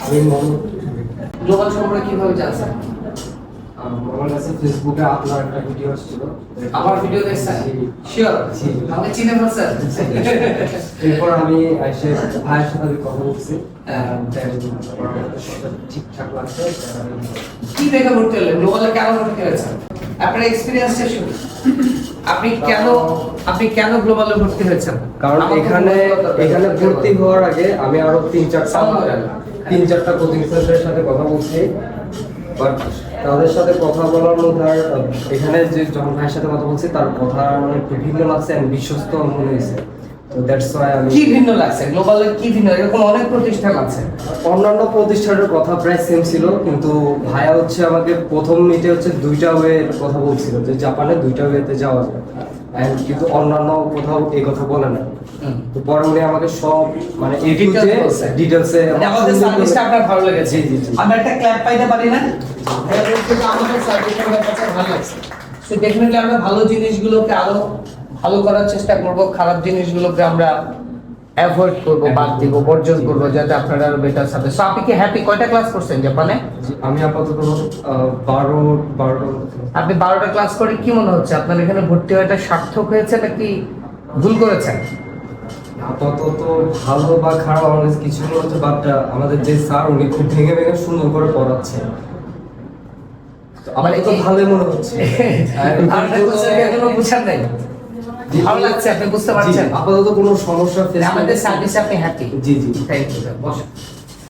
আমি মোহাম্মদ। গ্লোবাল সম্পর্কে কিভাবে জানছেন? আমার কাছে ফেসবুকে আপনার একটা ভিডিও আসছিল। আমার ভিডিও দেখছেন? শিওর আমাকে চিনে ফেলছেন? এরপর আমি এসে ভাইয়ের সাথে আমি কথা বলছি। হ্যাঁ। ঠিকঠাক লাগছে। কি দেখে ভর্তি হলেন? গ্লোবালে কেন ভর্তি হয়েছেন? আপনার এক্সপিরিয়েন্সটা শুনুন। আপনি কেন গ্লোবালে ভর্তি হয়েছেন? কারণ এখানে ভর্তি হওয়ার আগে আমি আরো 3-4টা কোচিং সেন্টারের সাথে কথা বলছি। বাট তাদের সাথে কথা বলার মধ্যে আর এখানে যে যখন ভাইয়ের সাথে কথা বলছি তার কথা মানে একটু ভিন্ন লাগছে আর বিশ্বস্ত মনে হয়েছে। তো দ্যাটস ওয়াই আমি। কি ভিন্ন লাগছে? গ্লোবালের কি ভিন্ন? এরকম অনেক প্রতিষ্ঠান আছে। অন্যান্য প্রতিষ্ঠানের কথা প্রায় সেম ছিল, কিন্তু ভাইয়া হচ্ছে আমাকে প্রথম মিটে হচ্ছে 2টা ওয়ের কথা বলছিল যে জাপানে 2টা ওয়েতে যাওয়া যায়, কিন্তু অন্যান্য কোথাও এই কথা বলে না। তো পরে উনি আমাকে সব মানে ডিটেলসে আমাদের সার্ভিসটা আপনার ভালো লেগেছে। জি জি জি। আমরা একটা ক্ল্যাপ পাইতে পারি না? আমাদের সার্ভিসটা আমার কাছে ভালো লাগছে। সো ডেফিনেটলি আমরা ভালো জিনিসগুলোকে আরো ভালো করার চেষ্টা করব, খারাপ জিনিসগুলোকে আমরা অ্যাভয়েড করব, বাদ দিব, বর্জন করব, যাতে আপনারা আরো বেটার সাথে। সো আপনি কি হ্যাপি? কয়টা ক্লাস করছেন জাপানে? আমি আপাতত 12টা। আপনি 12টা ক্লাস করে কি মনে হচ্ছে আপনার এখানে ভর্তি হওয়াটা সার্থক হয়েছে নাকি ভুল করেছেন? আপাতত ভালো বা খারাপ আমার কাছে কিছু মনে হচ্ছে, বাট আমাদের যে স্যার উনি খুব ভেঙে ভেঙে সুন্দর করে পড়াচ্ছেন। আমার তো ভালোই মনে হচ্ছে। এখনো বুঝার নাই, ভালো লাগছে, আপনি বুঝতে পারছেন? আপাতত কোনো সমস্যা ফেস আমাদের সার্ভিসে আপনি হ্যাপি? জি জি। Thank you. বসুন।